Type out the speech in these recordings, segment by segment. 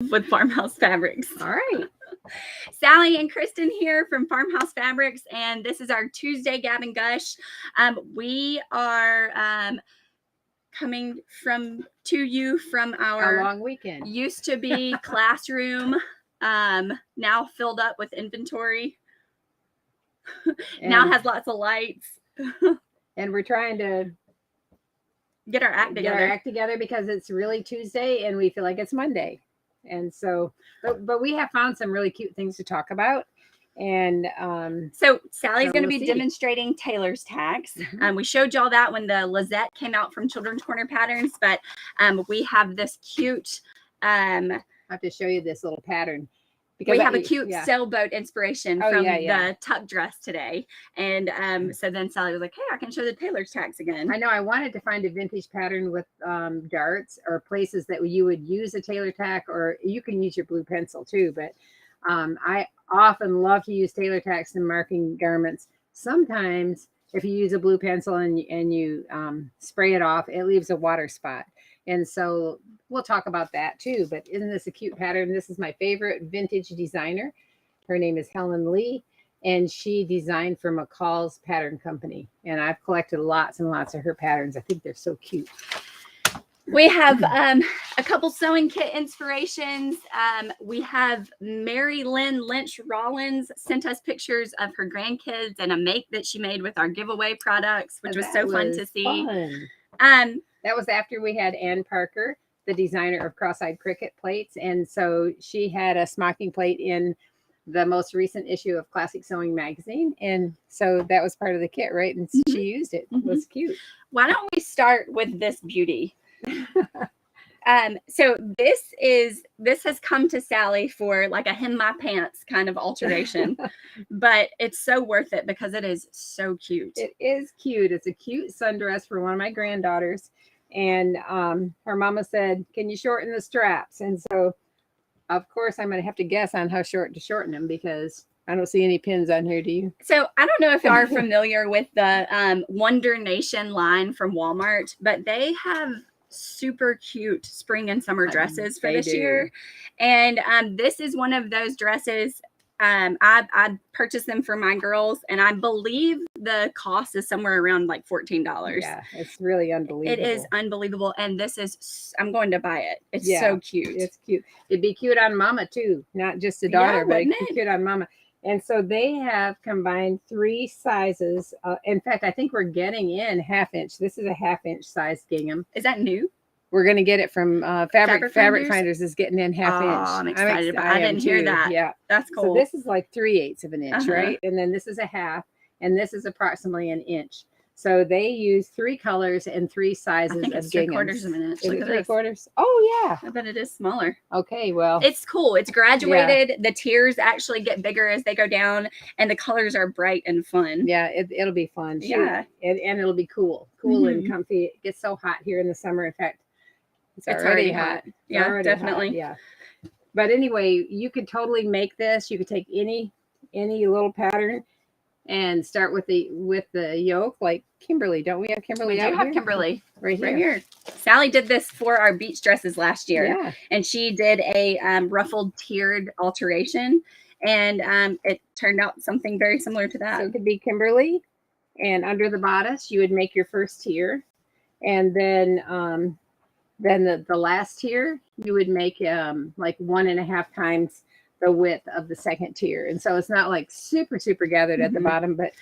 with Farmhouse Fabrics. All right. Sally and Kristen here from Farmhouse Fabrics, and this is our Tuesday Gab and Gush. We are coming to you from our long weekend. Used to be classroom, now filled up with inventory. Now has lots of lights. And we're trying to get our act together because it's really Tuesday and we feel like it's Monday. And so, but we have found some really cute things to talk about. And so Sally's going to be demonstrating tailor's tacks. We showed y'all that when the Lizette came out from Children's Corner Patterns, but we have this cute, I have to show you this little pattern. Because we have a cute sailboat inspiration from the tuck dress today. And so then Sally was like, hey, I can show the tailor's tacks again. I know I wanted to find a vintage pattern with darts or places that you would use a tailor tack, or you can use your blue pencil too. But I often love to use tailor tacks in marking garments. Sometimes if you use a blue pencil and you spray it off, it leaves a water spot. And so we'll talk about that too. But isn't this a cute pattern? This is my favorite vintage designer. Her name is Helen Lee, and she designed for McCalls Pattern Company. And I've collected lots and lots of her patterns. I think they're so cute. We have a couple sewing kit inspirations. We have Mary Lynn Lynch Rollins sent us pictures of her grandkids and a make that she made with our giveaway products, which was so fun to see. That was after we had Ann Parker, the designer of cross-eyed cricket plates. And so she had a smocking plate in the most recent issue of Classic Sewing magazine. And so that was part of the kit, right? And she used it. It was cute. Why don't we start with this beauty? So this has come to Sally for like a hem my pants kind of alteration, but it's so worth it because it is so cute. It is cute. It's a cute sundress for one of my granddaughters. And her mama said, can you shorten the straps? And so, of course, I'm going to have to guess on how short to shorten them because I don't see any pins on here. Do you? So I don't know if you are familiar with the Wonder Nation line from Walmart, but they have super cute spring and summer dresses for this year. And this is one of those dresses. I purchased them for my girls, and I believe the cost is somewhere around like $14. Yeah, it's really unbelievable. It is unbelievable, and this is, I'm going to buy it. It's so cute. It's cute. It'd be cute on mama too, not just a daughter, but it'd be cute on mama. And so they have combined 3 sizes. In fact, I think we're getting in 1/2 inch. This is a 1/2 inch size gingham. Is that new? We're going to get it from Fabric Finders is getting in 1/2 inch. I'm excited about it. I didn't hear that. Yeah. That's cool. So this is like 3/8 of an inch, right? And then this is a 1/2, and this is approximately an inch. So they use 3 colors and 3 sizes of ginghams. 3/4 of an inch. Is it 3/4? Oh, yeah. I bet it is smaller. Okay, well. It's cool. It's graduated. Yeah. The tiers actually get bigger as they go down, and the colors are bright and fun. Yeah, it'll be fun. Yeah. And it'll be cool. Cool and comfy. It gets so hot here in the summer. In fact, it's already hot. Yeah, definitely. Hot. Yeah. But anyway, you could totally make this. You could take any little pattern and start with the yoke, like Kimberly. Don't we have Kimberly? We do have Kimberly right here. Sally did this for our beach dresses last year. Yeah. And she did a ruffled tiered alteration, and it turned out something very similar to that. So it could be Kimberly, and under the bodice you would make your first tier, and then the last tier you would make like 1.5 times the width of the second tier. And so it's not like super gathered at the bottom, but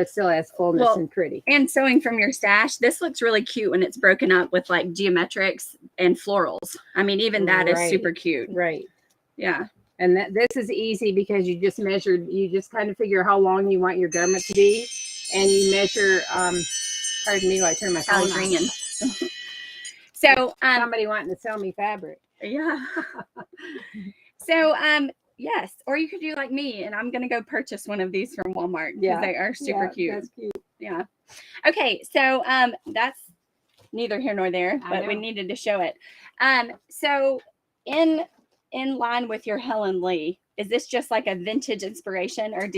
still has fullness and pretty. And sewing from your stash, this looks really cute when it's broken up with like geometrics and florals. I mean, even that is super cute. Right. Yeah. And this is easy because you just kind of figure how long you want your garment to be. And you measure, pardon me while I turn my phone ringing. So somebody wanting to sell me fabric. Yeah. So yes, or you could do like me, and I'm gonna go purchase one of these from Walmart because they are super cute. That's cute. Yeah. Okay, so that's neither here nor there, but we needed to show it. So in line with your Helen Lee, is this just like a vintage inspiration, or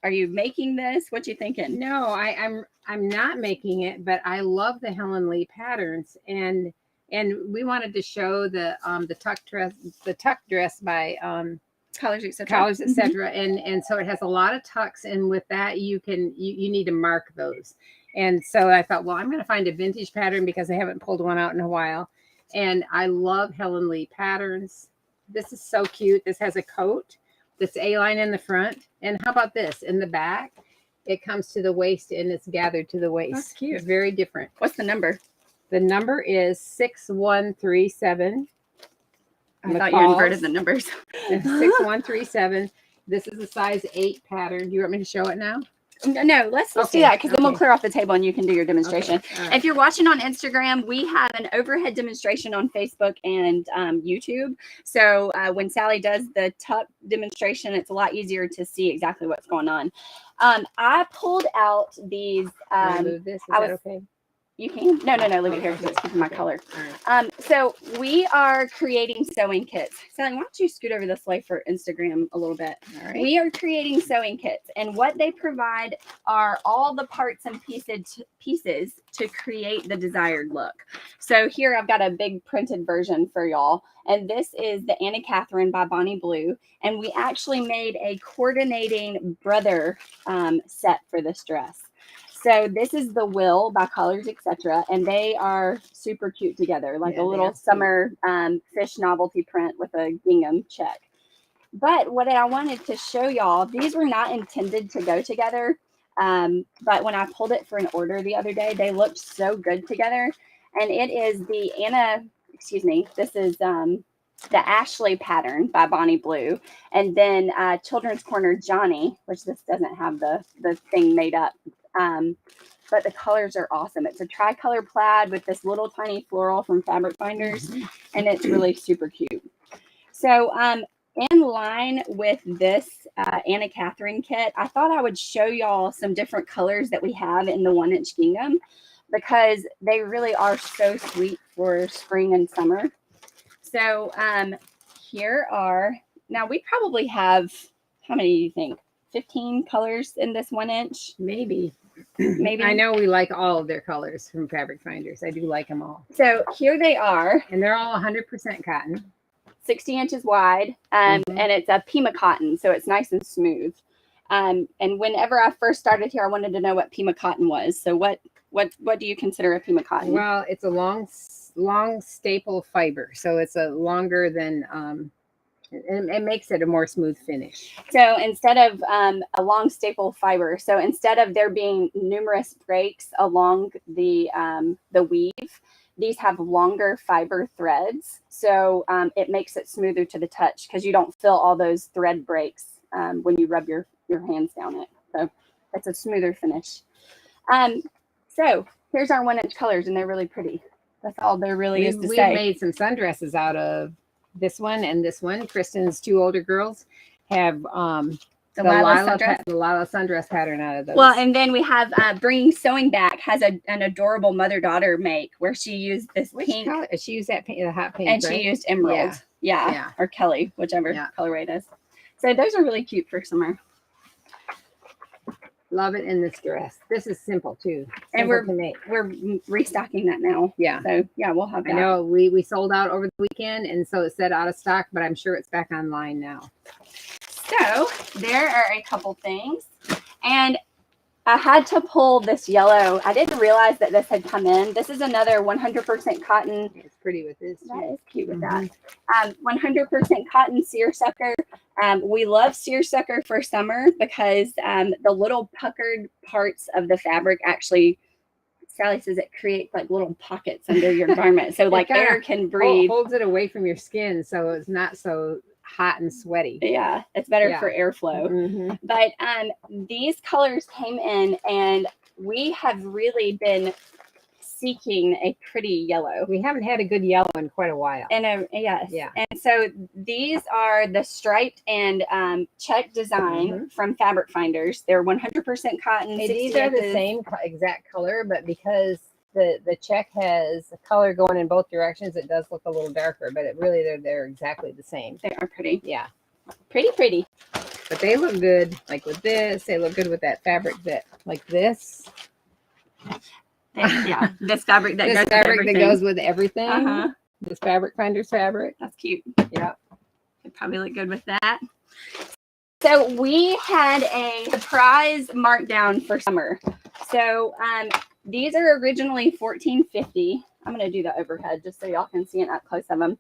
are you making this? What you thinking? No, I'm not making it, but I love the Helen Lee patterns, and And we wanted to show the tuck dress by Colors, etc. Collars, etc. And so it has a lot of tucks, and with that you need to mark those. And so I thought, well, I'm going to find a vintage pattern because I haven't pulled one out in a while. And I love Helen Lee patterns. This is so cute. This has a coat that's A-line in the front. And how about this? In the back, it comes to the waist and it's gathered to the waist. That's cute. It's very different. What's the number? The number is 6137. I thought you inverted the numbers. 6137. This is a size 8 pattern. Do you want me to show it now? No, let's do that, because then we'll clear off the table and you can do your demonstration. Okay. Right. If you're watching on Instagram, we have an overhead demonstration on Facebook and YouTube. So when Sally does the tuck demonstration, it's a lot easier to see exactly what's going on. I pulled out these. Move this. Is that okay? You can? No, leave it here because it's keeping my color. Right. So we are creating sewing kits. Sally, why don't you scoot over this way for Instagram a little bit? All right. We are creating sewing kits, and what they provide are all the parts and pieces to create the desired look. So here I've got a big printed version for y'all, and this is the Anna Catherine by Bonnie Blue, and we actually made a coordinating brother set for this dress. So this is the Will by Colors, etc. And they are super cute together, like a little summer fish novelty print with a gingham check. But what I wanted to show y'all, these were not intended to go together. But when I pulled it for an order the other day, they looked so good together. And it is the this is the Ashley pattern by Bonnie Blue. And then Children's Corner Johnny, which this doesn't have the thing made up. But the colors are awesome. It's a tricolor plaid with this little tiny floral from Fabric Finders, and it's really super cute. So in line with this Anna Catherine kit, I thought I would show y'all some different colors that we have in the 1-inch gingham, because they really are so sweet for spring and summer. So here are, now we probably have, how many do you think? 15 colors in this 1-inch? Maybe. I know we like all of their colors from Fabric Finders. I do like them all. So here they are. And they're all 100% cotton. 60 inches wide. And it's a Pima cotton, so it's nice and smooth. And whenever I first started here, I wanted to know what Pima cotton was. So what do you consider a Pima cotton? Well, it's a long staple fiber. So it's a longer than it makes it a more smooth finish. So instead of a long staple fiber, so instead of there being numerous breaks along the weave, these have longer fiber threads. So it makes it smoother to the touch, because you don't feel all those thread breaks when you rub your hands down it. So it's a smoother finish. So here's our 1-inch colors, and they're really pretty. That's all there really is to say. We made some sundresses out of this one and this one. Kristen's 2 older girls have the Lila sundress pattern out of those. Well, and then we have Bringing Sewing Back has an adorable mother-daughter make where she used this pink. Color? She used that pink, the hot pink, and right? she used emerald. Yeah. Or Kelly, whichever colorway it is. So those are really cute for summer. Love it in this dress. This is simple too. And we're restocking that now. Yeah. So yeah, we'll have that. I know we sold out over the weekend, and so it said out of stock, but I'm sure it's back online now. So there are a couple things, and I had to pull this yellow. I didn't realize that this had come in. This is another 100% cotton. It's pretty with this. That is cute with that. 100% cotton seersucker. We love seersucker for summer because the little puckered parts of the fabric actually, Sally says, it creates like little pockets under your garment. So like air can breathe. Holds it away from your skin so it's not so hot and sweaty. Yeah, it's better for airflow. But these colors came in, and we have really been seeking a pretty yellow. We haven't had a good yellow in quite a while. And and so these are the striped and check design from Fabric Finders. They're 100% cotton. These are the same exact color, but because the check has a color going in both directions, it does look a little darker, but they're exactly the same. They are pretty. Yeah. Pretty. But they look good like with this. They look good with that fabric that like this. Yeah, this fabric that This goes with fabric everything. that goes with everything. Uh-huh. This fabric finder's fabric. That's cute. Yeah. It'd probably look good with that. So we had a surprise markdown for summer. So these are originally $14.50. I'm going to do the overhead just so y'all can see an up close of them.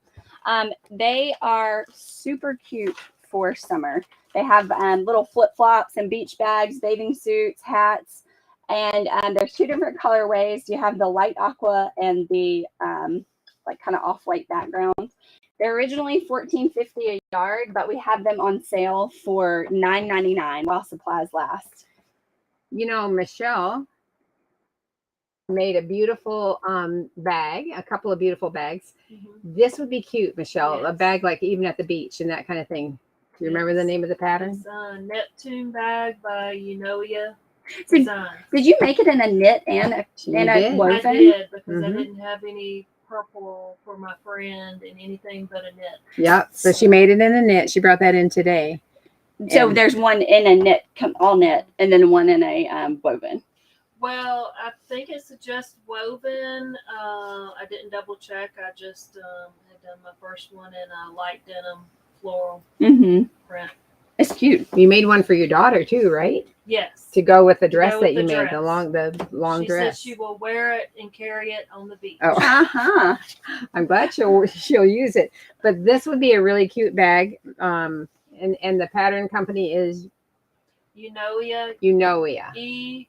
They are super cute for summer. They have little flip-flops and beach bags, bathing suits, hats, and there's two different colorways. You have the light aqua and the like kind of off-white background. They're originally $14.50 a yard, but we have them on sale for $9.99 while supplies last. You know, Michelle made a beautiful bag, a couple of beautiful bags. This would be cute, Michelle. A bag like even at the beach and that kind of thing. Do you remember the name of the pattern? It's Neptune Bag by Eunoia. So did you make it in a knit and a woven? I did because I didn't have any purple for my friend and anything but a knit. Yep. So she made it in a knit. She brought that in today. So there's one in a knit, all knit, and then one in a woven. Well, I think it's just woven. I didn't double check. I just had done my first one in a light denim floral print. It's cute. You made one for your daughter too, right? Yes. To go with the dress that you the made, dress. the long She dress. said she will wear it and carry it on the beach. Oh, I'm glad she'll use it. But this would be a really cute bag. And the pattern company is Eunoia. EUNOIA.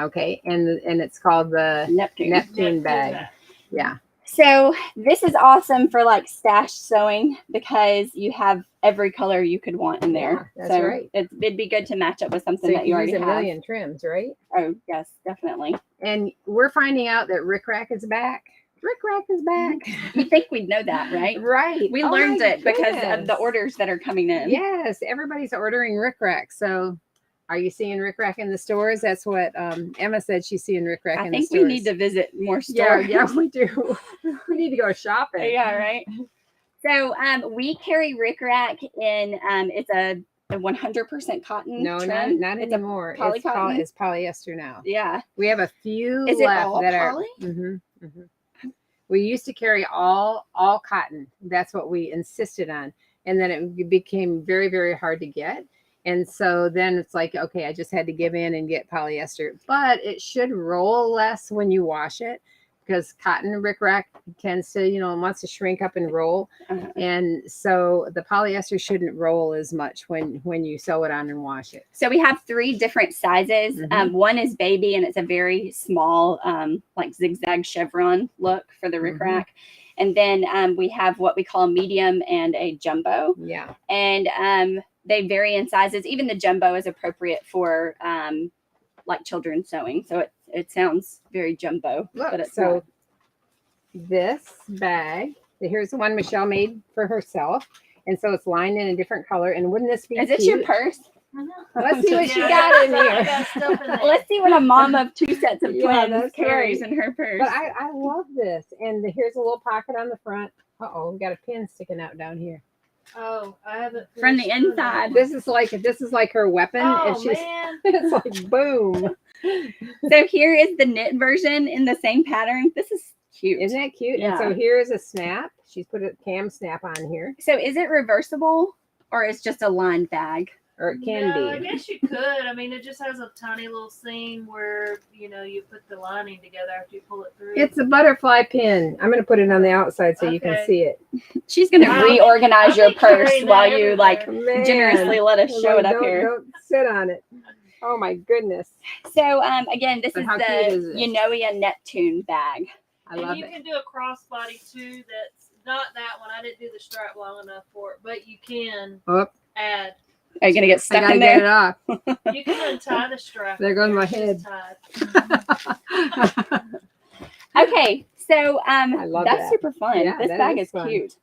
Okay, and it's called the Neptune bag. Yeah. So this is awesome for like stash sewing because you have every color you could want in there. Yeah, that's right. It'd be good to match up with something So that you already use have. a million trims, right? Oh yes, definitely. And we're finding out that Rick Rack is back. Rick Rack is back. You'd think we'd know that, right? Right. We learned it because of the orders that are coming in. Yes, everybody's ordering Rick Rack. So are you seeing Rick Rack in the stores? That's what Emma said she's seeing Rick Rack in the stores. I think we need to visit more stores. Yeah, we do. We need to go shopping. Yeah, right. So we carry Rick Rack in it's a 100% cotton. No, trim. not it's anymore. It's polyester now. Yeah. We have a few left that poly? are. We used to carry all cotton. That's what we insisted on, and then it became very, very hard to get. And so then it's like, okay, I just had to give in and get polyester, but it should roll less when you wash it because cotton Rick Rack tends to, wants to shrink up and roll. And so the polyester shouldn't roll as much when you sew it on and wash it. So we have 3 different sizes. One is baby and it's a very small, like zigzag chevron look for the Rick Rack. And then we have what we call a medium and a jumbo. Yeah. And they vary in sizes. Even the jumbo is appropriate for like children's sewing. So it sounds very jumbo. Look, but it's so not. This bag, here's the one Michelle made for herself. And so it's lined in a different color. And wouldn't this be Is cute? it your purse? Let's see what she got in here. Let's see what a mom of 2 sets of twins that's carries right. in her purse. But I love this. And here's a little pocket on the front. Uh-oh, we got a pin sticking out down here. Oh, I haven't. From the inside. This is like her weapon. Oh, and she's, man. It's like boom. So here is the knit version in the same pattern. This is cute. Isn't that cute? Yeah. And so here's a snap. She's put a cam snap on here. So is it reversible or is just a lined bag? Or it can be. I guess you could. I mean, it just has a tiny little seam where, you put the lining together after you pull it through. It's a butterfly pin. I'm going to put it on the outside so you can see it. She's going to reorganize your purse while you Man. generously let us show it up here. Don't sit on it. Oh my goodness. So again, this is how the cute is this? Eunoia Neptune bag. I love you it. can do a crossbody too. That's not that one. I didn't do the strap long enough for it, but you can add. Are you going to get I stuck gotta in get there? it off. You can untie the strap. There goes my It's head. tied. Okay, so I love that's that. super fun. Yeah, This that bag is is fun. cute.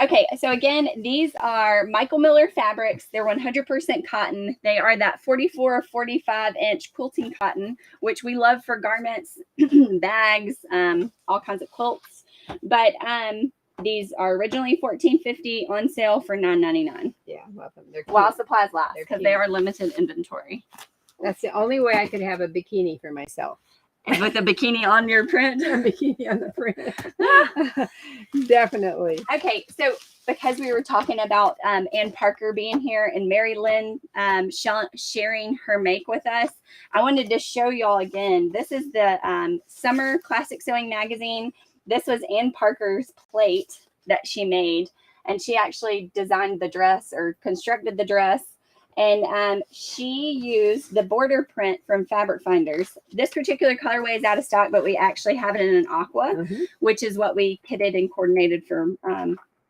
Okay, so again, these are Michael Miller fabrics. They're 100% cotton. They are that 44 or 45 inch quilting cotton, which we love for garments, bags, all kinds of quilts. But these are originally $14.50 on sale for $9.99. Yeah, love them. They're cute. While supplies last, They're because cute. they are limited inventory. That's the only way I could have a bikini for myself. With a bikini on your print. A bikini on the print. Definitely. Okay, so because we were talking about Ann Parker being here and Mary Lynn sharing her make with us, I wanted to show y'all again. This is the Summer Classic Sewing Magazine. This was Ann Parker's plate that she made, and she actually designed the dress or constructed the dress. And she used the border print from Fabric Finders. This particular colorway is out of stock, but we actually have it in an aqua, which is what we kitted and coordinated for.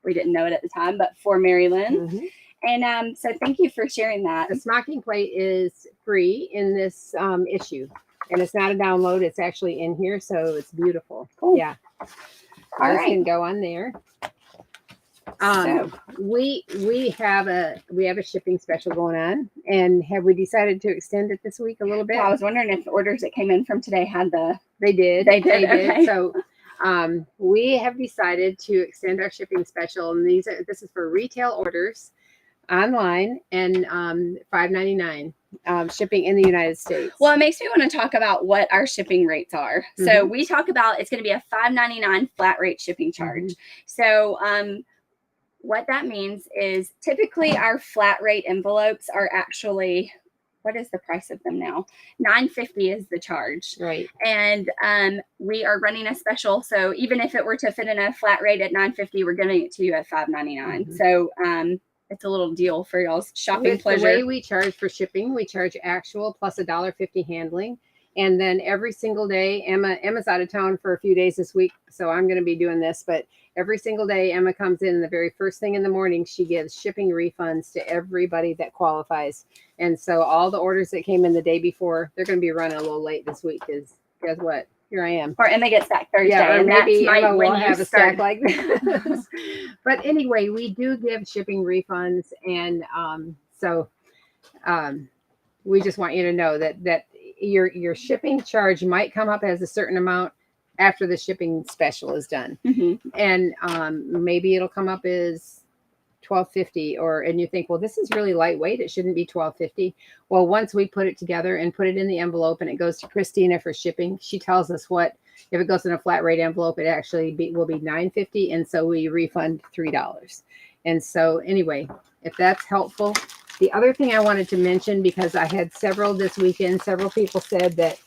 We didn't know it at the time, but for Mary Lynn. And so thank you for sharing that. The smocking plate is free in this issue, and it's not a download. It's actually in here, so it's beautiful. Cool. Yeah. All This right. can go on there. We have a shipping special going on, and have we decided to extend it this week a little bit? Yeah, I was wondering if the orders that came in from today had the. They did. Okay. So we have decided to extend our shipping special, and this is for retail orders online and $5.99 shipping in the United States. Well, it makes me want to talk about what our shipping rates are. So we talk about it's going to be a $5.99 flat rate shipping charge. So what that means is typically our flat rate envelopes are actually, what is the price of them now? $9.50 is the charge. Right. And we are running a special. So even if it were to fit in a flat rate at $9.50, we're giving it to you at $5.99. So it's a little deal for y'all's shopping pleasure. The way we charge for shipping, we charge actual plus $1.50 handling. And then every single day, Emma's out of town for a few days this week, so I'm going to be doing this. But every single day, Emma comes in the very first thing in the morning. She gives shipping refunds to everybody that qualifies. And so all the orders that came in the day before, they're going to be running a little late this week because guess what? Here I am. Or Emma gets back Thursday. Yeah, or and maybe that's Emma will when have you a stack like this. But anyway, we do give shipping refunds. And so we just want you to know that your shipping charge might come up as a certain amount after the shipping special is done. And maybe it'll come up as $12.50 and you think, well, this is really lightweight. It shouldn't be $12.50. Well, once we put it together and put it in the envelope and it goes to Christina for shipping, she tells us what, if it goes in a flat rate envelope, it actually will be $9.50. And so we refund $3. And so anyway, if that's helpful. The other thing I wanted to mention, because I had several this weekend, several people said that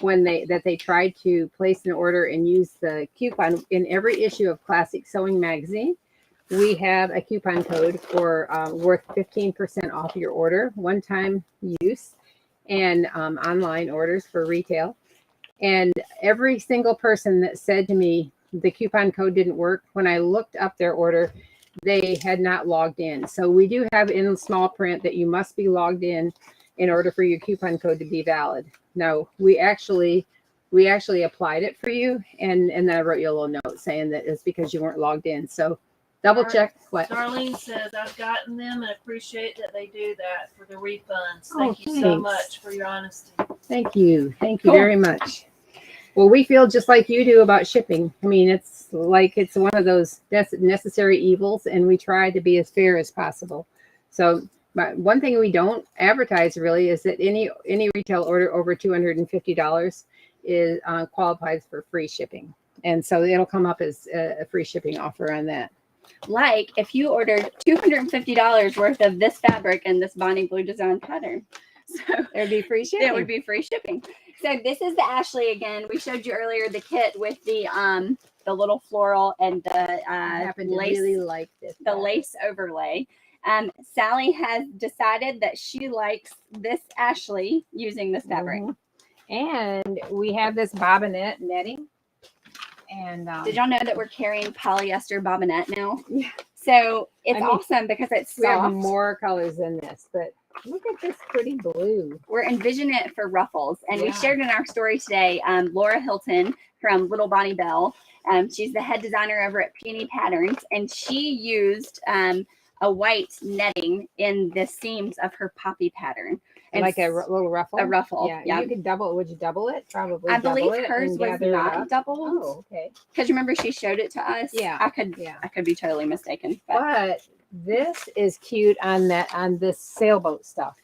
when they tried to place an order and use the coupon in every issue of Classic Sewing Magazine, we have a coupon code for worth 15% off your order, one-time use, and online orders for retail. And every single person that said to me the coupon code didn't work, when I looked up their order, they had not logged in. So we do have in small print that you must be logged in order for your coupon code to be valid. Now, we actually applied it for you, and then I wrote you a little note saying that it's because you weren't logged in. So double check. What? Darlene says, I've gotten them and appreciate that they do that for the refunds. Oh, Thank you so much for your honesty. Thank you. Thank you very much. Well, we feel just like you do about shipping. I mean, it's one of those necessary evils, and we try to be as fair as possible. So, but one thing we don't advertise really is that any retail order over $250 is qualifies for free shipping, and so it'll come up as a free shipping offer on that. Like if you ordered $250 worth of this fabric and this Bonnie Blue design pattern, so There'd be free shipping. it would be free shipping. So this is the Ashley again. We showed you earlier the kit with the little floral and the lace. Really like this. The lace overlay. Sally has decided that she likes this Ashley using this fabric. And we have this bobinette netting. And did y'all know that we're carrying polyester bobinette now? Yeah. So it's awesome because it's soft. We have more colors than this, but look at this pretty blue. We're envisioning it for ruffles. And we shared in our story today, Laura Hilton from Little Bonnie Bell. She's the head designer over at Peony Patterns. And she used a white netting in the seams of her poppy pattern. And like a little ruffle? A ruffle. Yeah. You could double. Would you double it? Probably. I believe hers was not doubled. Oh, okay. Because remember she showed it to us? Yeah. I could be totally mistaken. But this is cute on this sailboat stuff.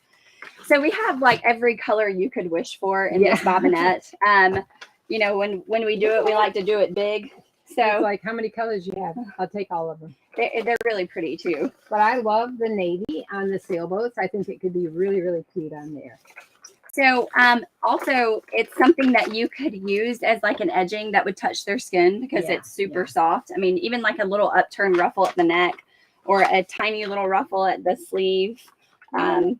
So we have like every color you could wish for in this bobbinette. You know, when we do it, we like to do it big. So it's like, how many colors you have? I'll take all of them. They're really pretty too. But I love the navy on the sailboats. I think it could be really, really cute on there. So also it's something that you could use as like an edging that would touch their skin because it's super soft. I mean, even like a little upturned ruffle at the neck or a tiny little ruffle at the sleeve. I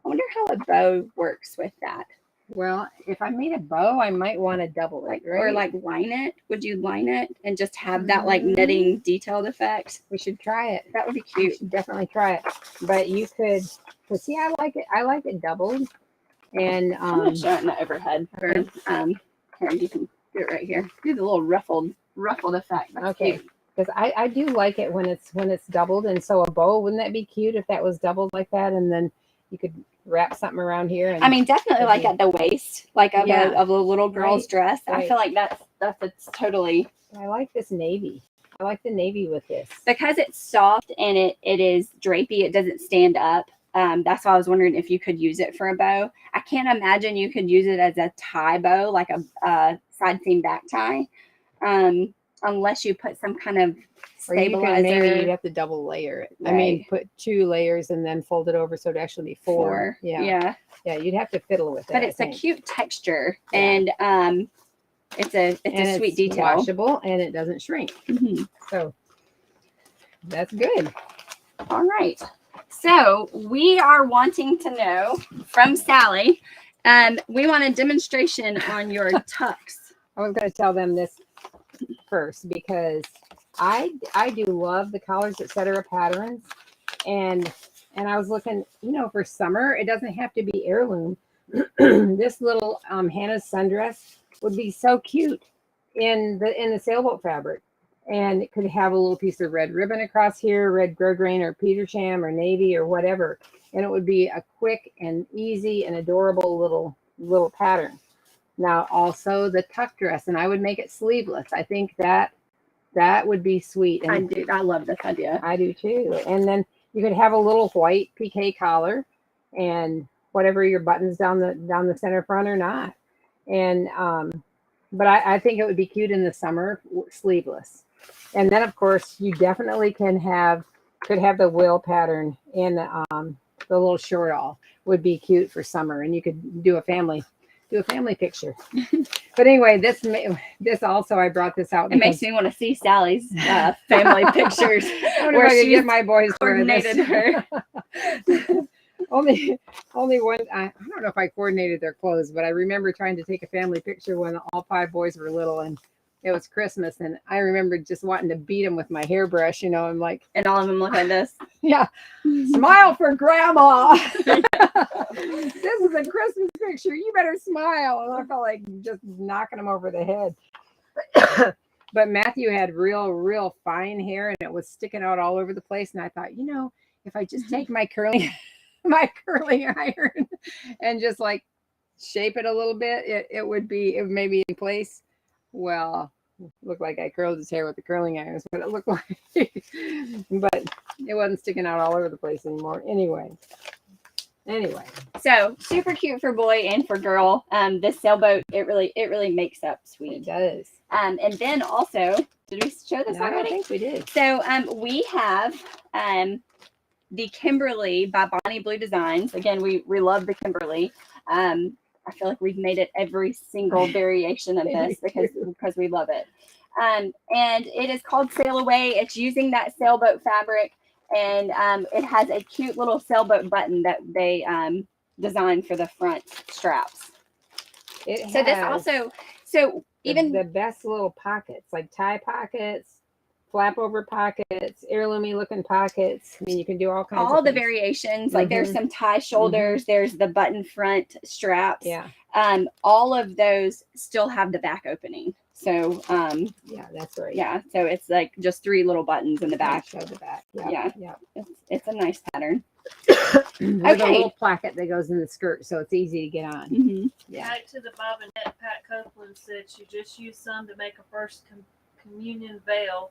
wonder how a bow works with that. Well, if I made a bow, I might want to double it, right? Or like line it. Would you line it and just have that like knitting detailed effect? We should try it. That would be We cute. should definitely try it. But you could, cause see, I like it doubled. And I'm gonna show it in the overhead. For, here, you can do it right here. Do the little ruffled effect. That's okay. cute. Because I do like it when it's doubled, and so a bow, wouldn't that be cute if that was doubled like that, and then you could wrap something around here? And I mean, definitely like at the waist, like of a little girl's dress. Right. I feel like that's totally. I like this navy. I like the navy with this because it's soft and it is drapey. It doesn't stand up. That's why I was wondering if you could use it for a bow. I can't imagine you could use it as a tie bow, like a side seam back tie, unless you put some kind of stabilizer. Maybe you'd have to double layer it. Right. I mean, put 2 layers and then fold it over so it'd actually be 4. Yeah. You'd have to fiddle with it. But it's a cute texture, and it's a sweet detail. Washable and it doesn't shrink. So that's good. All right. So we are wanting to know from Sally, we want a demonstration on your tucks. I was going to tell them this first because I do love the collars, etc. patterns, and I was looking, for summer. It doesn't have to be heirloom. This little Hanna's sundress would be so cute in the sailboat fabric. And it could have a little piece of red ribbon across here, red grosgrain or Petersham or navy or whatever. And it would be a quick and easy and adorable little pattern. Now, also the tuck dress, and I would make it sleeveless. I think that would be sweet. And I love this idea. I do too. And then you could have a little white piqué collar and whatever your buttons down the center front or not. And but I think it would be cute in the summer, sleeveless. And then, of course, you definitely could have the wheel pattern in the little short all would be cute for summer, and you could do a family picture. But anyway, this also I brought this out. It makes me want to see Sally's family pictures. Where she get my boys coordinated her. Only one. I don't know if I coordinated their clothes, but I remember trying to take a family picture when all 5 boys were little, and it was Christmas, and I remember just wanting to beat them with my hairbrush. I'm like, and all of them look like this. Yeah, smile for Grandma. This is a Christmas picture. You better smile. And I felt like just knocking them over the head. But Matthew had real fine hair, and it was sticking out all over the place. And I thought, if I just take my curling iron and just like shape it a little bit, it would maybe in place. Well, looked like I curled his hair with the curling irons, but it looked like, but it wasn't sticking out all over the place anymore. Anyway, so super cute for boy and for girl. This sailboat, it really makes up sweet. It does. And then also, did we show this already? I don't think we did. So we have the Kimberly by Bonnie Blue Designs. Again, we love the Kimberly. I feel like we've made it every single variation of this because we love it. And it is called Sail Away. It's using that sailboat fabric, and it has a cute little sailboat button that they designed for the front straps. Even the best little pockets, like tie pockets, flap over pockets, heirloomy looking pockets. I mean, you can do all kinds of the variations. Like there's some tie shoulders, there's the button front straps. Yeah. All of those still have the back opening. So yeah, that's right. Yeah. So it's like just 3 little buttons in the back. Show the back. Yeah. It's a nice pattern. There's a little placket that goes in the skirt, so it's easy to get on. Yeah. Back to the bobbinette, Pat Copeland said she just used some to make a first communion veil.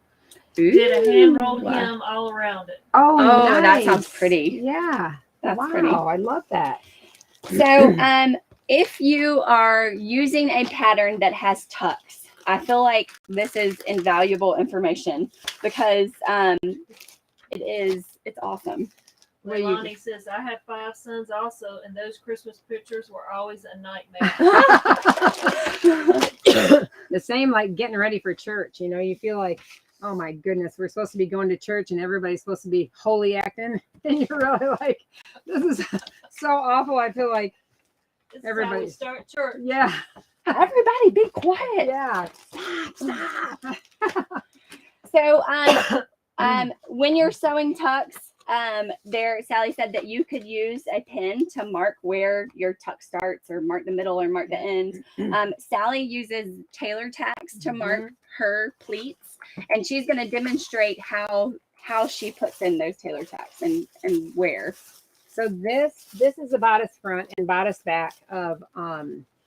Did a hand rolled hem all around it. Oh, nice. That sounds pretty. Yeah, That's wow, pretty. I love that. So, if you are using a pattern that has tucks, I feel like this is invaluable information because it's awesome. Leilani says, I have 5 sons also, and those Christmas pictures were always a nightmare. The same like getting ready for church. You know, you feel like, oh my goodness, we're supposed to be going to church and everybody's supposed to be holy acting. And you're really like, this is so awful. I feel like This everybody is how we start church. yeah. Everybody be quiet. Yeah. Stop. So when you're sewing tucks, Sally said that you could use a pin to mark where your tuck starts or mark the middle or mark the end. Sally uses tailor tacks to mark her pleats, and she's going to demonstrate how she puts in those tailor tacks and where. So this is the bodice front and bodice back of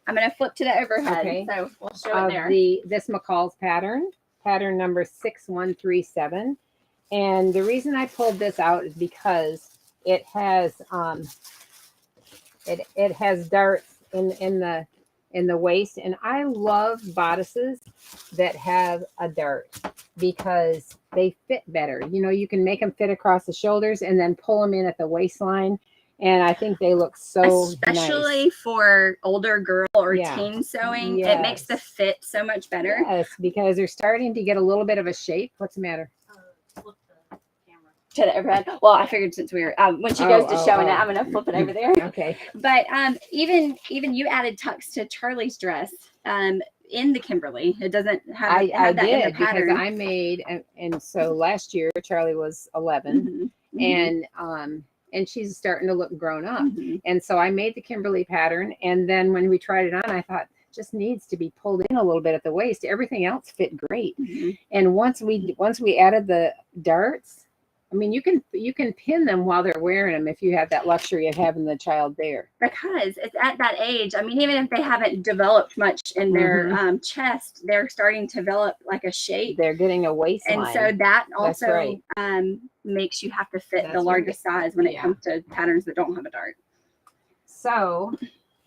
I'm going to flip to the overhead. Okay. So we'll show it there. This McCalls pattern number 6137. And the reason I pulled this out is because it has it has darts in the waist, and I love bodices that have a dart because they fit better. You know, you can make them fit across the shoulders and then pull them in at the waistline. And I think they look so especially nice. For older girl or teen sewing. Yes. It makes the fit so much better. Yes, because they're starting to get a little bit of a shape. What's the matter? Flip the camera. To the overhead. Well, I figured since we were when she goes to showing it, I'm gonna flip it over there. Okay. But even you added tucks to Charlie's dress in the Kimberly. It doesn't have I that did in the pattern. because I made and so last year Charlie was 11 and she's starting to look grown up. And so I made the Kimberly pattern, and then when we tried it on, I thought it just needs to be pulled in a little bit at the waist. Everything else fit great. And once we added the darts, I mean, you can pin them while they're wearing them if you have that luxury of having the child there. Because it's at that age. I mean, even if they haven't developed much in their chest, they're starting to develop like a shape. They're getting a waistline. And so that also right. Makes you have to fit the largest size when it comes to patterns that don't have a dart. So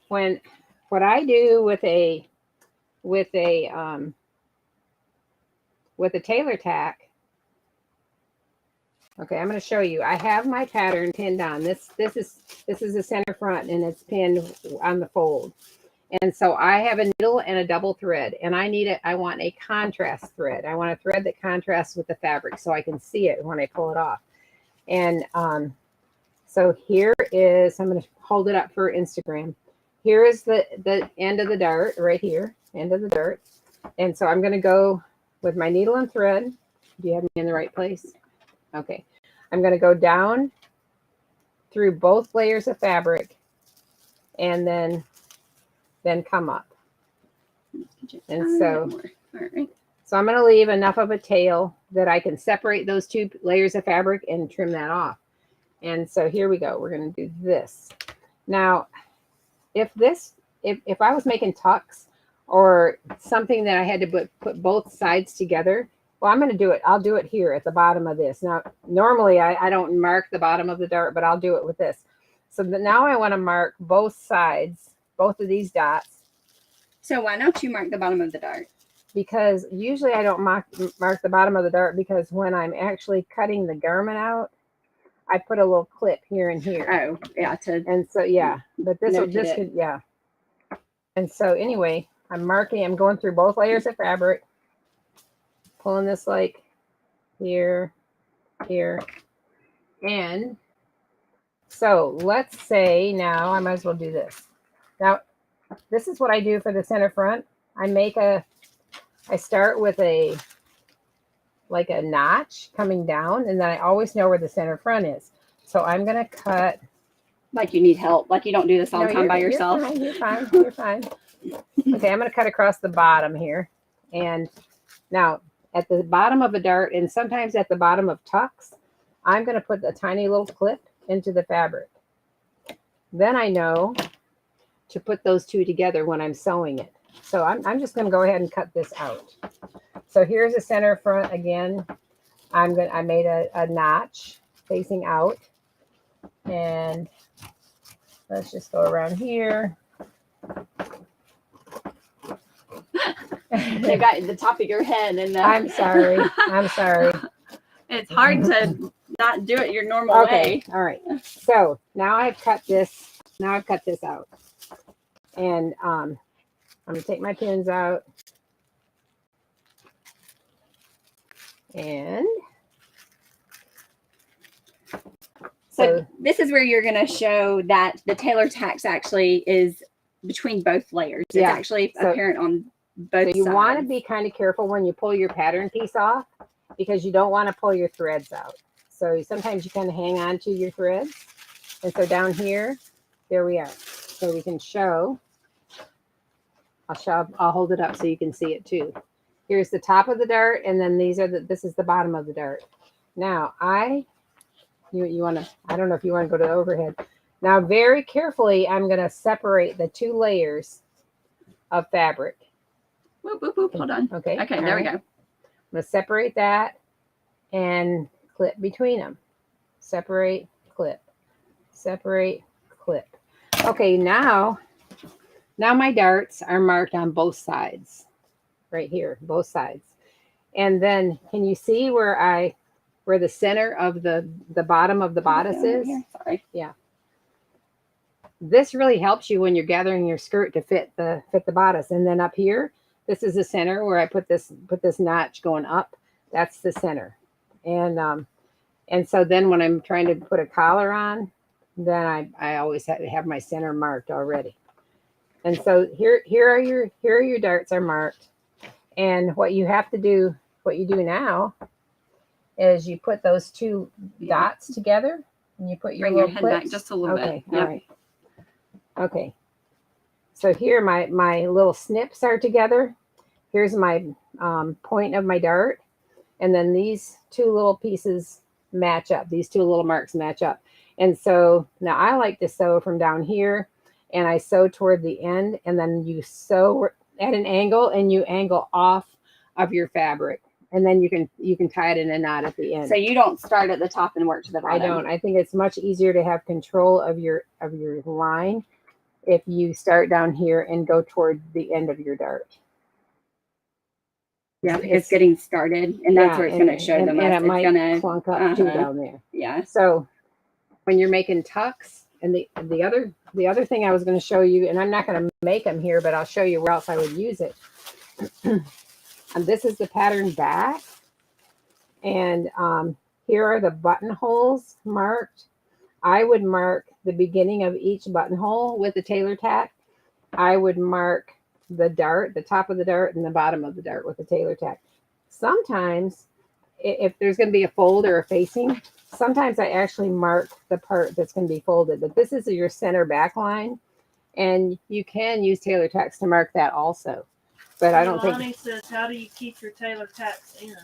what I do with a tailor tack. Okay, I'm going to show you. I have my pattern pinned on. This is the center front, and it's pinned on the fold. And so I have a needle and a double thread, and I want a contrast thread. I want a thread that contrasts with the fabric so I can see it when I pull it off. And so here is, I'm going to hold it up for Instagram. Here is the end of the dart right here, end of the dart. And so I'm going to go with my needle and thread. Do you have me in the right place? Okay, I'm going to go down through both layers of fabric and then come up. And so I'm going to leave enough of a tail that I can separate those two layers of fabric and trim that off. And so here we go. We're going to do this. Now, if I was making tucks or something that I had to put both sides together, well, I'm going to do it. I'll do it here at the bottom of this. Now, normally I don't mark the bottom of the dart, but I'll do it with this. So now I want to mark both sides, both of these dots. So why don't you mark the bottom of the dart? Because usually I don't mark the bottom of the dart, because when I'm actually cutting the garment out, I put a little clip here and here. Oh, yeah. And so, yeah, but this could, yeah. And so anyway, I'm going through both layers of fabric, pulling this like here. And so let's say now I might as well do this. Now, this is what I do for the center front. I start with a notch coming down, and then I always know where the center front is. So I'm going to cut. Like you need help. Like you don't do this all the time by yourself. You're fine. You're fine. Okay, I'm going to cut across the bottom here. And now at the bottom of a dart, and sometimes at the bottom of tucks, I'm going to put a tiny little clip into the fabric. Then I know to put those two together when I'm sewing it. So I'm just going to go ahead and cut this out. So here's the center front again. I made a notch facing out. And let's just go around here. They've got the top of your head and I'm sorry. I'm sorry. it's hard to not do it your normal way. All right. So now I've cut this. Now I've cut this out. And I'm going to take my pins out. And so this is where you're going to show that the tailor tacks actually is between both layers. It's actually apparent on both sides. You want to be kind of careful when you pull your pattern piece off because you don't want to pull your threads out. So sometimes you kind of hang on to your threads. And so down here, there we are. So we can show. I'll hold it up so you can see it too. Here's the top of the dart, and then this is the bottom of the dart. Now you want to, I don't know if you want to go to the overhead. Now very carefully, I'm going to separate the two layers of fabric. Whoop, whoop, whoop. Hold on. Okay. Okay, there we go. I'm going to separate that and clip between them. Separate, clip. Separate, clip. Okay, now my darts are marked on both sides. Right here, both sides. And then can you see where the center of the bottom of the bodice is? Sorry. Yeah. This really helps you when you're gathering your skirt to fit the bodice. And then up here, this is the center where I put this notch going up. That's the center. And so then when I'm trying to put a collar on, then I always have my center marked already. And so here are your darts are marked. And what you do now is you put those two dots together and you put your Bring little your head clips. back just a little bit. All right. Okay. So here my little snips are together. Here's my point of my dart. And then these two little pieces match up. These two little marks match up. And so now I like to sew from down here, and I sew toward the end, and then you sew at an angle and you angle off of your fabric, and then you can tie it in a knot at the end. So you don't start at the top and work to the bottom. I don't. I think it's much easier to have control of your line if you start down here and go toward the end of your dart. Yeah, it's getting started, and that's where it's going to show the most. And it it's might gonna clunk up too down there. Yeah. So when you're making tucks, and the other thing I was going to show you, and I'm not going to make them here, but I'll show you where else I would use it. And this is the pattern back, and here are the buttonholes marked. I would mark the beginning of each buttonhole with the tailor tack. I would mark the dart, the top of the dart, and the bottom of the dart with the tailor tack. Sometimes, if there's going to be a fold or a facing, sometimes I actually mark the part that's going to be folded. But this is your center back line, and you can use tailor tacks to mark that also. But I don't think. Lonnie says, "How do you keep your tailor tacks in?"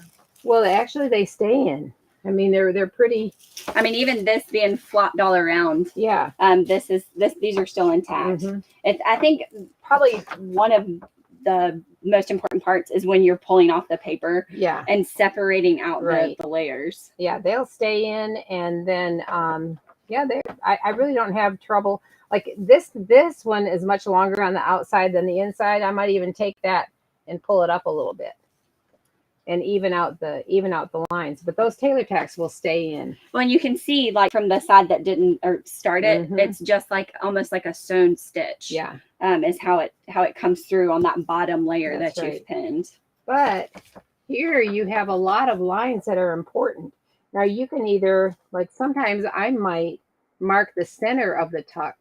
Well, actually, they stay in. I mean, they're pretty. I mean, even this being flopped all around. Yeah. These are still intact. Mm-hmm. I think probably one of the most important parts is when you're pulling off the paper. Yeah. And separating out the layers. Yeah, they'll stay in, and then I really don't have trouble. Like this one is much longer on the outside than the inside. I might even take that and pull it up a little bit and even out the lines, but those tailor tacks will stay in. Well, and you can see like from the side that didn't start it, it's just like almost like a sewn stitch. Yeah. Is how it comes through on that bottom layer that you've pinned. But here you have a lot of lines that are important. Now you can either, like sometimes I might mark the center of the tuck,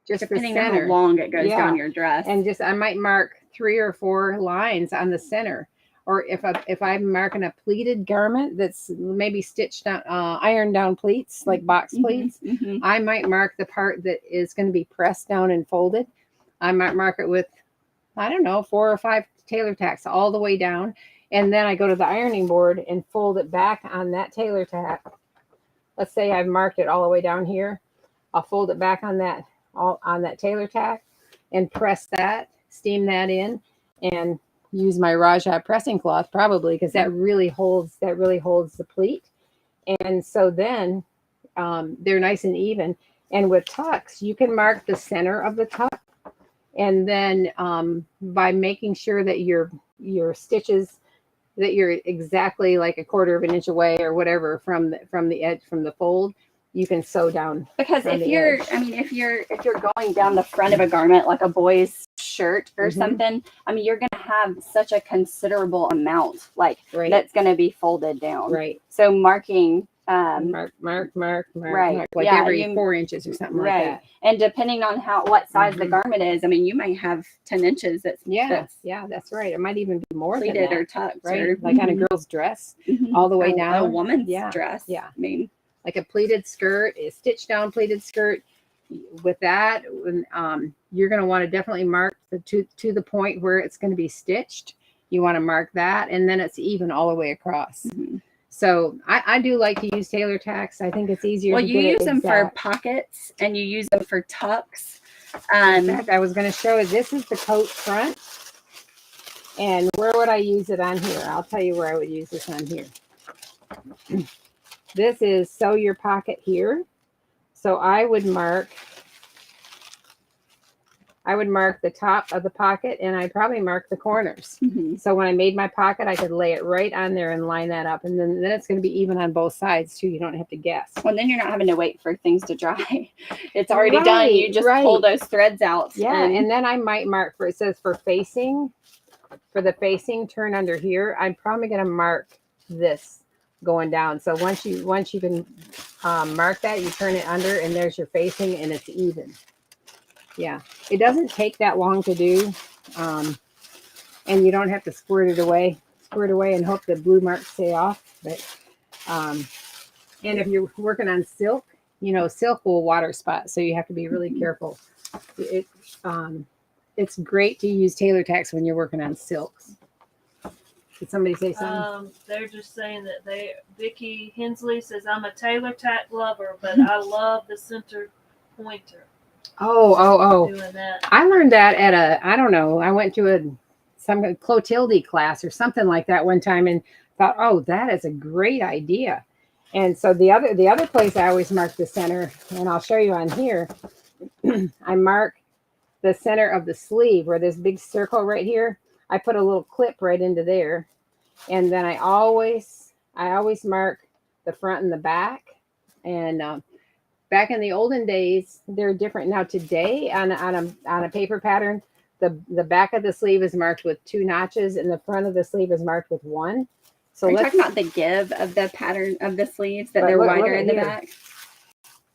just depending the center. on how long it goes down your dress. And I might mark 3 or 4 lines on the center. Or if I'm marking a pleated garment that's maybe stitched down, ironed down pleats, like box pleats, I might mark the part that is going to be pressed down and folded. I might mark it with, I don't know, 4 or 5 tailor tacks all the way down. And then I go to the ironing board and fold it back on that tailor tack. Let's say I've marked it all the way down here. I'll fold it back on that tailor tack and press that, steam that in, and use my Raja pressing cloth probably, because that really holds the pleat. And so then they're nice and even. And with tucks, you can mark the center of the tuck. And then by making sure that your stitches, that you're exactly like a quarter of an inch away or whatever from the edge, from the fold, you can sew down. Because if you're, I mean, if you're going down the front of a garment, like a boy's shirt or something, I mean, you're going to have such a considerable amount, like that's going to be folded down. Right. So marking, mark, like yeah, every 4 inches or something like that. And depending on what size the garment is, I mean, you might have 10 inches. That's that's right. It might even be more pleated than that, or tucked, right? or, like on a girl's dress, all the way down. A woman's dress. Yeah. I mean, like a pleated skirt, a stitched down pleated skirt. With that, you're going to want to definitely mark to the point where it's going to be stitched. You want to mark that, and then it's even all the way across. So I do like to use tailor tacks. I think it's easier. Well, to you get use it them for pockets, and you use them for tucks. In fact, I was going to show you. This is the coat front, and where would I use it on here? I'll tell you where I would use this on here. This is sew your pocket here. So I would mark the top of the pocket, and I'd probably mark the corners. So when I made my pocket, I could lay it right on there and line that up. And then it's going to be even on both sides too. You don't have to guess. Well, then you're not having to wait for things to dry. It's already done. You just pull those threads out. Yeah. And then I might mark it says for the facing turn under here. I'm probably going to mark this going down. So once you can mark that, you turn it under, and there's your facing, and it's even. Yeah, it doesn't take that long to do, and you don't have to squirt it away and hope the blue marks stay off. But and if you're working on silk, silk will water spot, so you have to be really careful. It's great to use tailor tacks when you're working on silks. Did somebody say something? They're just saying that Vicky Hensley says, I'm a tailor tack lover, but I love the center pointer. Oh. Doing that. I learned that at I don't know, I went to some Clotilde class or something like that one time and thought, oh, that is a great idea. And so the other place I always mark the center, and I'll show you on here, I mark the center of the sleeve where this big circle right here. I put a little clip right into there, and then I always mark the front and the back. And back in the olden days, they're different. Now today, on a paper pattern, the back of the sleeve is marked with 2 notches, and the front of the sleeve is marked with 1. So are you talking about the give of the pattern of the sleeves, that they're look wider in the here. back?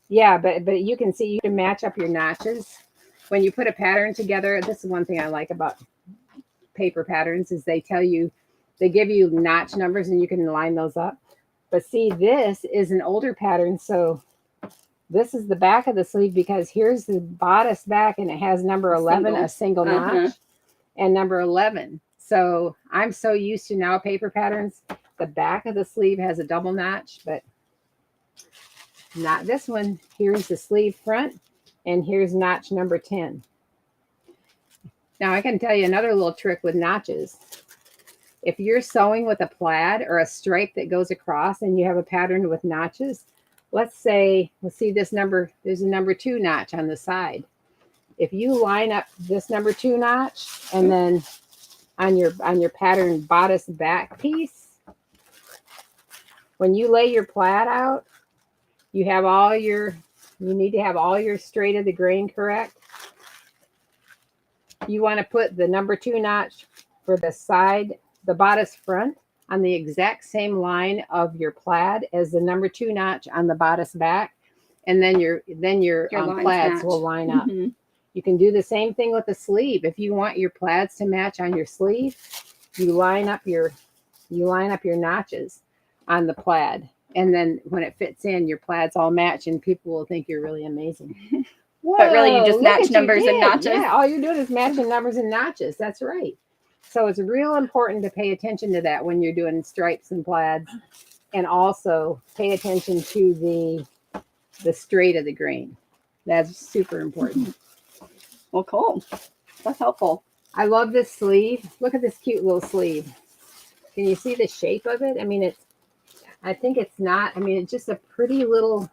Yeah, but you can see, you can match up your notches when you put a pattern together. This is one thing I like about paper patterns, is they give you notch numbers, and you can line those up. But see, this is an older pattern, so this is the back of the sleeve, because here's the bodice back, and it has number 11, a single notch, and number 11. So I'm so used to now paper patterns, the back of the sleeve has a double notch, but not this one. Here's the sleeve front, and here's notch number 10. Now I can tell you another little trick with notches. If you're sewing with a plaid or a stripe that goes across, and you have a pattern with notches, let's see this number, there's a number 2 notch on the side. If you line up this number 2 notch, and then on your pattern bodice back piece, when you lay your plaid out, you need to have all your straight of the grain correct. You want to put the number 2 notch for the side, the bodice front, on the exact same line of your plaid as the number 2 notch on the bodice back, and then your plaids will line up. You can do the same thing with the sleeve. If you want your plaids to match on your sleeve, you line up your notches on the plaid, and then when it fits in, your plaids all match, and people will think you're really amazing. Whoa, but really, you just match numbers and notches. Yeah, all you're doing is matching numbers and notches. That's right. So it's real important to pay attention to that when you're doing stripes and plaids, and also pay attention to the straight of the grain. That's super important. Well, cool. That's helpful. I love this sleeve. Look at this cute little sleeve. Can you see the shape of it? I mean, it's just a pretty little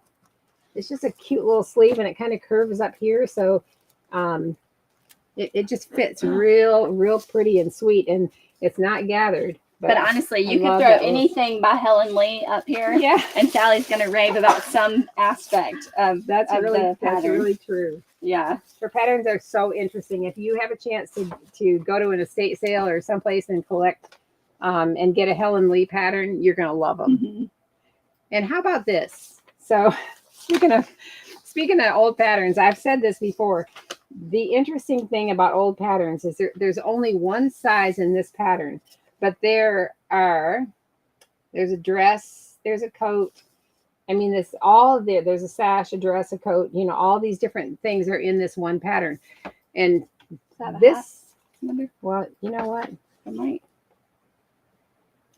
it's just a cute little sleeve, and it kind of curves up here. So it just fits real pretty and sweet, and it's not gathered. But honestly, you could love throw that look. anything by Helen Lee up here, Yeah, and Sally's going to rave about some aspect of that's of really the pattern. really true. Yeah. Her patterns are so interesting. If you have a chance to go to an estate sale or someplace and collect and get a Helen Lee pattern, you're going to love them. Mm-hmm. And how about this? So speaking of old patterns, I've said this before. The interesting thing about old patterns is there's only one size in this pattern, but there's a dress, there's a coat. I mean, there's a sash, a dress, a coat, you know, all these different things are in this one pattern. And this, well, you know what? It might.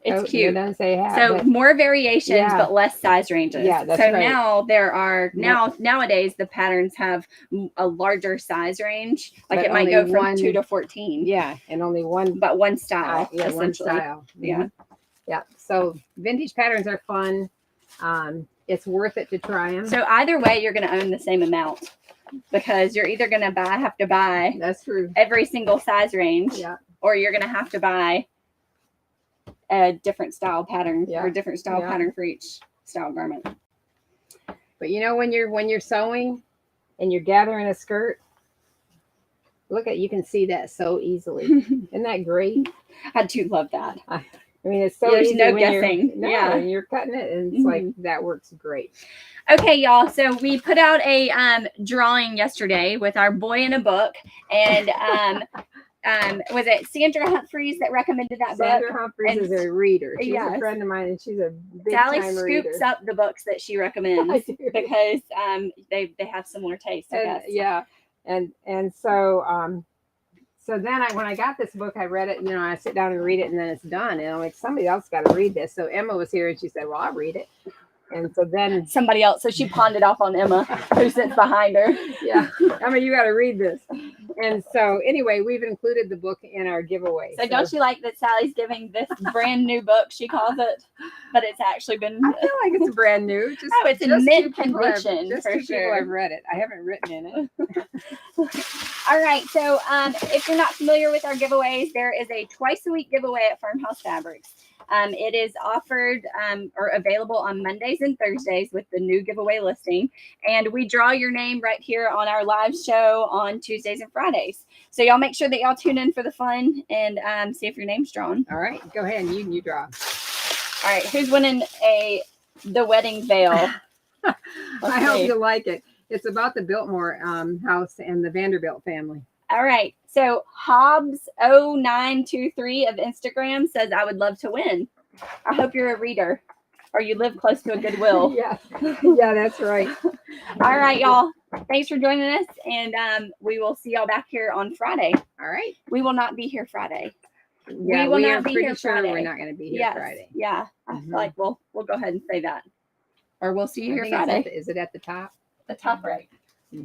It's Oh, cute. It doesn't say hat, So but more variations, Yeah. but less size ranges. Yeah, that's so right. now there are nowadays the patterns have a larger size range. Like But it might only go from one- 2 to 14. yeah, and only one, But one style, yeah, one essentially. style. Yeah. Yeah. So vintage patterns are fun. It's worth it to try them. So either way, you're going to own the same amount because you're either going to have to buy That's true. every single size range, Yeah. or you're going to have to buy a different style pattern Yeah. or different style Yeah. pattern for each style garment. But you know, when you're sewing and you're gathering a skirt, you can see that so easily. Isn't that great? I do love that. I mean, it's so There's easy no when guessing. Yeah, and you're cutting it, and it's like that works great. Okay, y'all. So we put out a drawing yesterday with our boy in a book, and was it Sandra Humphreys that recommended that Sandra book? Humphreys And- is a reader. She's Yes. a friend of mine, and she's a big Sally time scoops reader. up the books that she I recommends do. because they have similar tastes, I And, guess. yeah, and so then when I got this book, I read it. You know, I sit down and read it, and then it's done. And I'm like, somebody else got to read this. So Emma was here, and she said, "Well, I'll read it." And so then, Somebody else. So she pawned it off on Emma, who sits behind her. yeah, Emma, you got to read this. And so anyway, we've included the book in our giveaway. So don't you like that Sally's giving this brand new book, she calls it, but it's actually been. I feel like it's brand new. Just, Oh, it's in just mint two people have- condition, Just for two people sure. have read it. I haven't written in it. All right. So if you're not familiar with our giveaways, there is a twice a week giveaway at Farmhouse Fabrics. It is offered or available on Mondays and Thursdays with the new giveaway listing. And we draw your name right here on our live show on Tuesdays and Fridays. So y'all make sure that y'all tune in for the fun and see if your name's drawn. All right, go ahead. You draw. All right. Who's winning the wedding veil? I hope you like it. It's about the Biltmore house and the Vanderbilt family. All right. So Hobbs0923 of Instagram says, I would love to win. I hope you're a reader or you live close to a Goodwill. Yeah, yeah, that's right. All right, y'all. Thanks for joining us. And we will see y'all back here on Friday. All right. We will not be here Friday. Yeah, will we not are be pretty here sure Friday. we're not going to be here Yes. Friday. Yeah. I feel like we'll go ahead and say that. Or we'll see you I here think it's Friday. is it at the top? The top right.